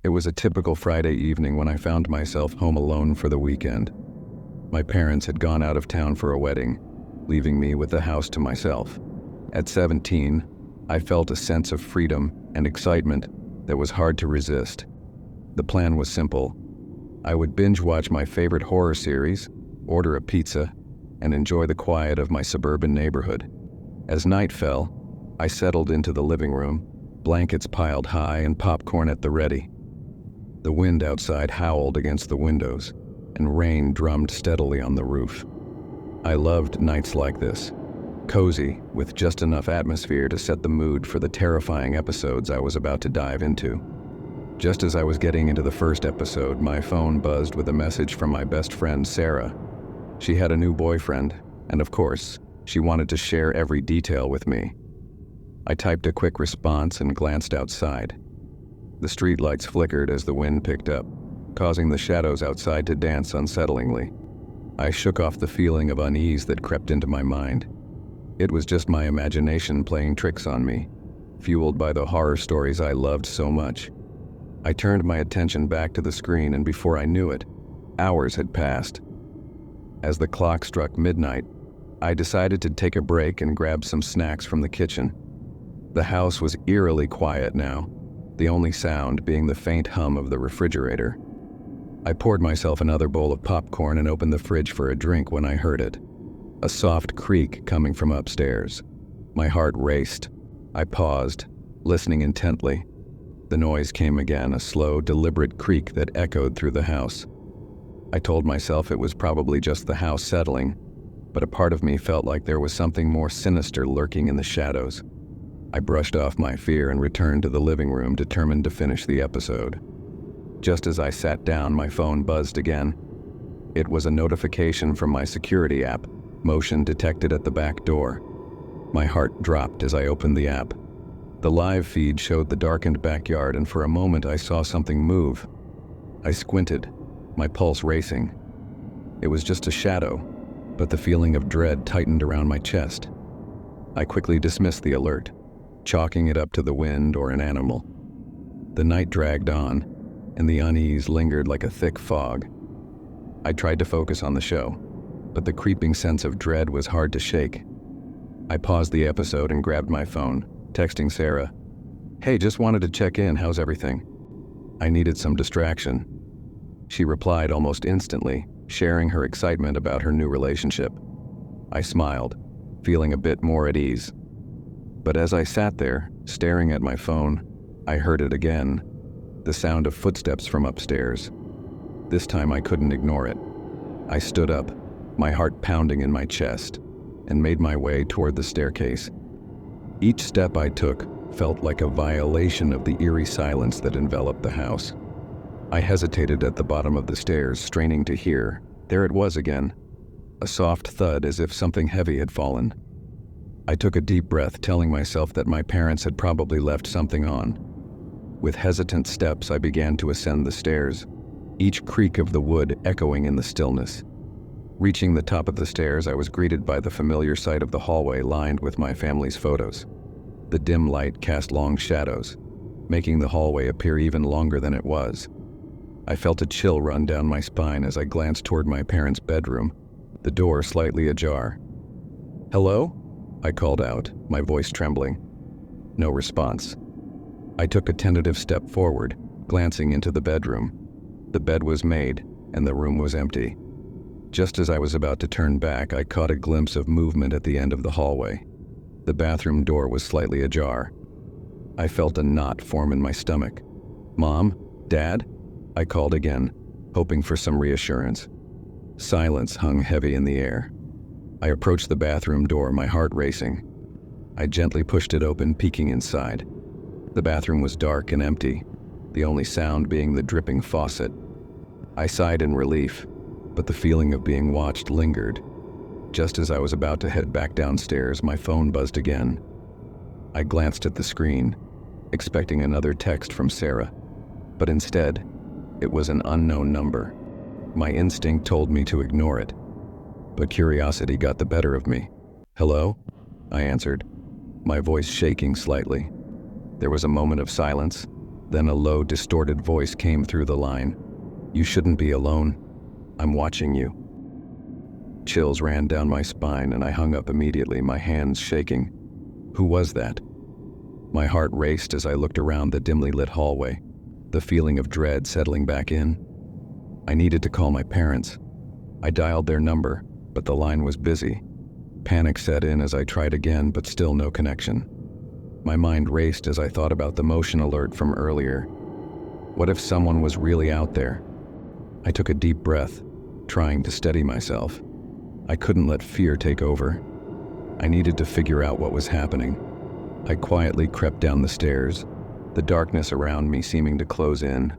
It was a typical Friday evening when I found myself home alone for the weekend. My parents had gone out of town for a wedding, leaving me with the house to myself. At 17, I felt a sense of freedom and excitement that was hard to resist. The plan was simple. I would binge watch my favorite horror series, order a pizza, and enjoy the quiet of my suburban neighborhood. As night fell, I settled into the living room, blankets piled high and popcorn at the ready. The wind outside howled against the windows, and rain drummed steadily on the roof. I loved nights like this, cozy, with just enough atmosphere to set the mood for the terrifying episodes I was about to dive into. Just as I was getting into the first episode, my phone buzzed with a message from my best friend, Sarah. She had a new boyfriend, and of course, she wanted to share every detail with me. I typed a quick response and glanced outside. The streetlights flickered as the wind picked up, causing the shadows outside to dance unsettlingly. I shook off the feeling of unease that crept into my mind. It was just my imagination playing tricks on me, fueled by the horror stories I loved so much. I turned my attention back to the screen, and before I knew it, hours had passed. As the clock struck midnight, I decided to take a break and grab some snacks from the kitchen. The house was eerily quiet now, the only sound being the faint hum of the refrigerator. I poured myself another bowl of popcorn and opened the fridge for a drink when I heard it. A soft creak coming from upstairs. My heart raced. I paused, listening intently. The noise came again, a slow, deliberate creak that echoed through the house. I told myself it was probably just the house settling, but a part of me felt like there was something more sinister lurking in the shadows. I brushed off my fear and returned to the living room, determined to finish the episode. Just as I sat down, my phone buzzed again. It was a notification from my security app, motion detected at the back door. My heart dropped as I opened the app. The live feed showed the darkened backyard, and for a moment I saw something move. I squinted, my pulse racing. It was just a shadow, but the feeling of dread tightened around my chest. I quickly dismissed the alert, chalking it up to the wind or an animal. The night dragged on, and the unease lingered like a thick fog. I tried to focus on the show, but the creeping sense of dread was hard to shake. I paused the episode and grabbed my phone, texting Sarah, "Hey, just wanted to check in, how's everything?" I needed some distraction. She replied almost instantly, sharing her excitement about her new relationship. I smiled, feeling a bit more at ease. But as I sat there, staring at my phone, I heard it again, the sound of footsteps from upstairs. This time I couldn't ignore it. I stood up, my heart pounding in my chest, and made my way toward the staircase. Each step I took felt like a violation of the eerie silence that enveloped the house. I hesitated at the bottom of the stairs, straining to hear. There it was again, a soft thud as if something heavy had fallen. I took a deep breath, telling myself that my parents had probably left something on. With hesitant steps, I began to ascend the stairs, each creak of the wood echoing in the stillness. Reaching the top of the stairs, I was greeted by the familiar sight of the hallway lined with my family's photos. The dim light cast long shadows, making the hallway appear even longer than it was. I felt a chill run down my spine as I glanced toward my parents' bedroom, the door slightly ajar. "Hello?" I called out, my voice trembling. No response. I took a tentative step forward, glancing into the bedroom. The bed was made, and the room was empty. Just as I was about to turn back, I caught a glimpse of movement at the end of the hallway. The bathroom door was slightly ajar. I felt a knot form in my stomach. "Mom? Dad?" I called again, hoping for some reassurance. Silence hung heavy in the air. I approached the bathroom door, my heart racing. I gently pushed it open, peeking inside. The bathroom was dark and empty, the only sound being the dripping faucet. I sighed in relief, but the feeling of being watched lingered. Just as I was about to head back downstairs, my phone buzzed again. I glanced at the screen, expecting another text from Sarah, but instead, it was an unknown number. My instinct told me to ignore it, but curiosity got the better of me. "Hello?" I answered, my voice shaking slightly. There was a moment of silence, Then a low, distorted voice came through the line. "You shouldn't be alone. I'm watching you." Chills ran down my spine and I hung up immediately, my hands shaking. Who was that? My heart raced as I looked around the dimly lit hallway, the feeling of dread settling back in. I needed to call my parents. I dialed their number, but the line was busy. Panic set in as I tried again, but still no connection. My mind raced as I thought about the motion alert from earlier. What if someone was really out there? I took a deep breath, trying to steady myself. I couldn't let fear take over. I needed to figure out what was happening. I quietly crept down the stairs, the darkness around me seeming to close in.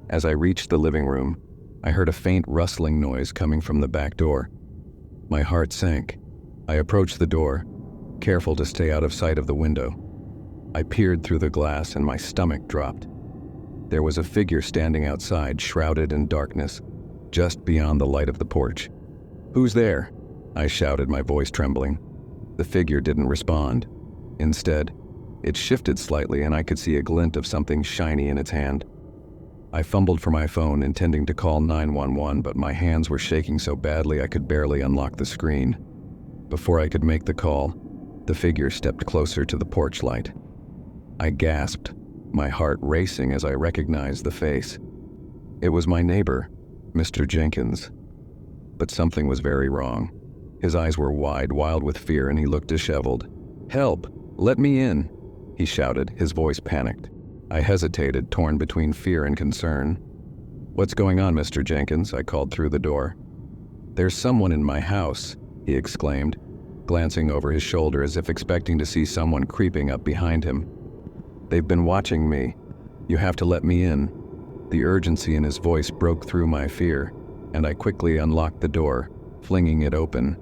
As I reached the living room, I heard a faint rustling noise coming from the back door. My heart sank. I approached the door, careful to stay out of sight of the window. I peered through the glass and my stomach dropped. There was a figure standing outside, shrouded in darkness, just beyond the light of the porch. "Who's there?" I shouted, my voice trembling. The figure didn't respond. Instead, it shifted slightly and I could see a glint of something shiny in its hand. I fumbled for my phone, intending to call 911, but my hands were shaking so badly I could barely unlock the screen. Before I could make the call, the figure stepped closer to the porch light. I gasped, my heart racing as I recognized the face. It was my neighbor, Mr. Jenkins. But something was very wrong. His eyes were wide, wild with fear, and he looked disheveled. "Help! Let me in!" he shouted, his voice panicked. I hesitated, torn between fear and concern. "What's going on, Mr. Jenkins?" I called through the door. "There's someone in my house," he exclaimed, glancing over his shoulder as if expecting to see someone creeping up behind him. "They've been watching me. You have to let me in." The urgency in his voice broke through my fear, and I quickly unlocked the door, flinging it open.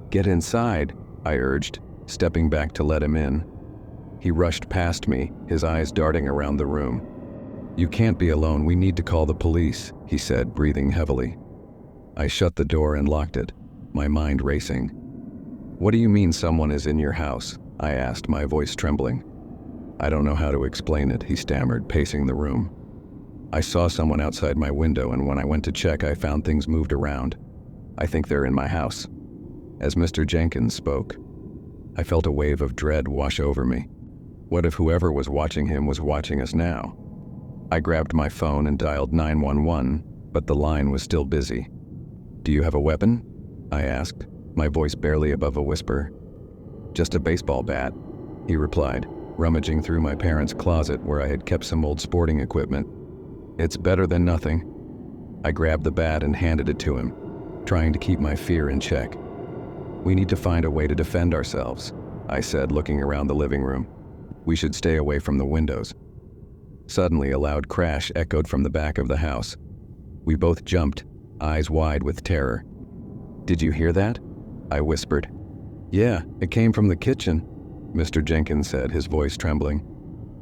"Get inside," I urged, stepping back to let him in. He rushed past me, his eyes darting around the room. "You can't be alone, we need to call the police," he said, breathing heavily. I shut the door and locked it, my mind racing. "What do you mean someone is in your house?" I asked, my voice trembling. "I don't know how to explain it," he stammered, pacing the room. "I saw someone outside my window, and when I went to check, I found things moved around. I think they're in my house." As Mr. Jenkins spoke, I felt a wave of dread wash over me. What if whoever was watching him was watching us now? I grabbed my phone and dialed 911, but the line was still busy. "Do you have a weapon?" I asked, my voice barely above a whisper. "Just a baseball bat," he replied, rummaging through my parents' closet where I had kept some old sporting equipment. "It's better than nothing." I grabbed the bat and handed it to him, trying to keep my fear in check. "We need to find a way to defend ourselves," I said, looking around the living room. "We should stay away from the windows." Suddenly, a loud crash echoed from the back of the house. We both jumped, eyes wide with terror. "Did you hear that?" I whispered. "Yeah, it came from the kitchen," Mr. Jenkins said, his voice trembling.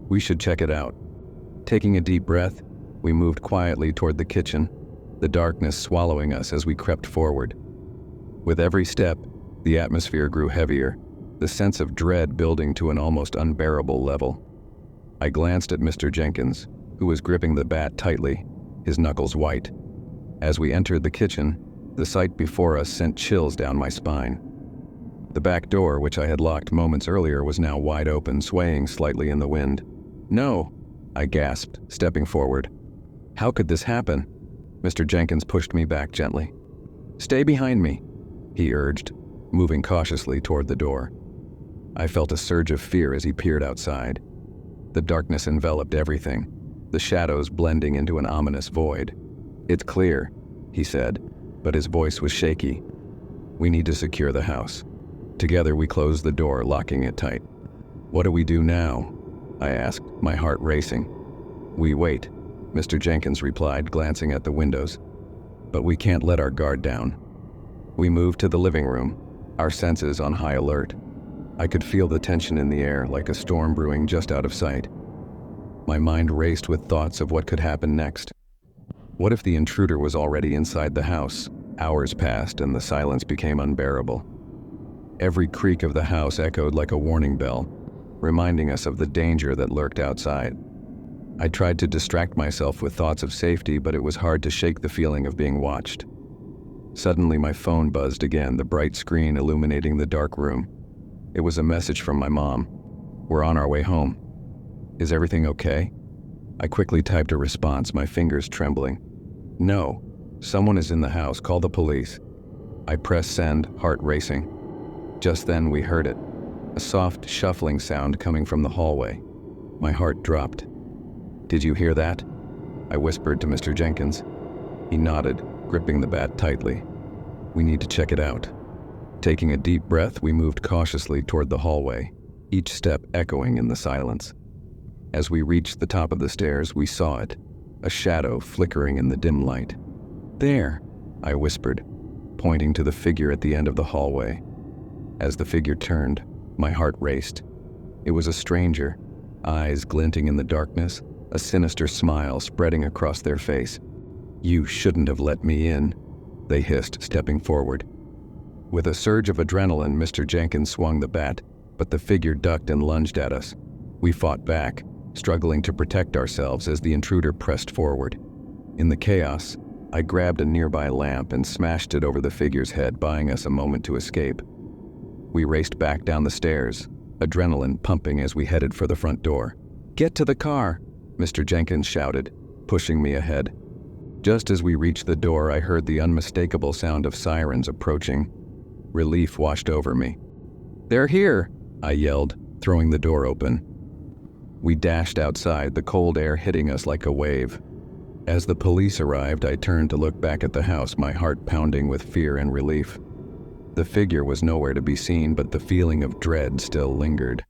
"We should check it out." Taking a deep breath, we moved quietly toward the kitchen, the darkness swallowing us as we crept forward. With every step, the atmosphere grew heavier, the sense of dread building to an almost unbearable level. I glanced at Mr. Jenkins, who was gripping the bat tightly, his knuckles white. As we entered the kitchen, the sight before us sent chills down my spine. The back door, which I had locked moments earlier, was now wide open, swaying slightly in the wind. "No!" I gasped, stepping forward. "How could this happen?" Mr. Jenkins pushed me back gently. "Stay behind me," he urged, moving cautiously toward the door. I felt a surge of fear as he peered outside. The darkness enveloped everything, the shadows blending into an ominous void. "It's clear," he said, but his voice was shaky. "We need to secure the house." Together we closed the door, locking it tight. "What do we do now?" I asked, my heart racing. "We wait," Mr. Jenkins replied, glancing at the windows. "But we can't let our guard down." We moved to the living room, our senses on high alert. I could feel the tension in the air, like a storm brewing just out of sight. My mind raced with thoughts of what could happen next. What if the intruder was already inside the house? Hours passed and the silence became unbearable. Every creak of the house echoed like a warning bell, reminding us of the danger that lurked outside. I tried to distract myself with thoughts of safety, but it was hard to shake the feeling of being watched. Suddenly, my phone buzzed again, the bright screen illuminating the dark room. It was a message from my mom. "We're on our way home. Is everything okay?" I quickly typed a response, my fingers trembling. "No, someone is in the house. Call the police." I pressed send, heart racing. Just then we heard it, a soft shuffling sound coming from the hallway. My heart dropped. "Did you hear that?" I whispered to Mr. Jenkins. He nodded, gripping the bat tightly. "We need to check it out." Taking a deep breath, we moved cautiously toward the hallway, each step echoing in the silence. As we reached the top of the stairs, we saw it, a shadow flickering in the dim light. "There," I whispered, pointing to the figure at the end of the hallway. As the figure turned, my heart raced. It was a stranger, eyes glinting in the darkness, a sinister smile spreading across their face. "You shouldn't have let me in," they hissed, stepping forward. With a surge of adrenaline, Mr. Jenkins swung the bat, but the figure ducked and lunged at us. We fought back, struggling to protect ourselves as the intruder pressed forward. In the chaos, I grabbed a nearby lamp and smashed it over the figure's head, buying us a moment to escape. We raced back down the stairs, adrenaline pumping as we headed for the front door. "Get to the car," Mr. Jenkins shouted, pushing me ahead. Just as we reached the door, I heard the unmistakable sound of sirens approaching. Relief washed over me. "They're here," I yelled, throwing the door open. We dashed outside, the cold air hitting us like a wave. As the police arrived, I turned to look back at the house, my heart pounding with fear and relief. The figure was nowhere to be seen, but the feeling of dread still lingered.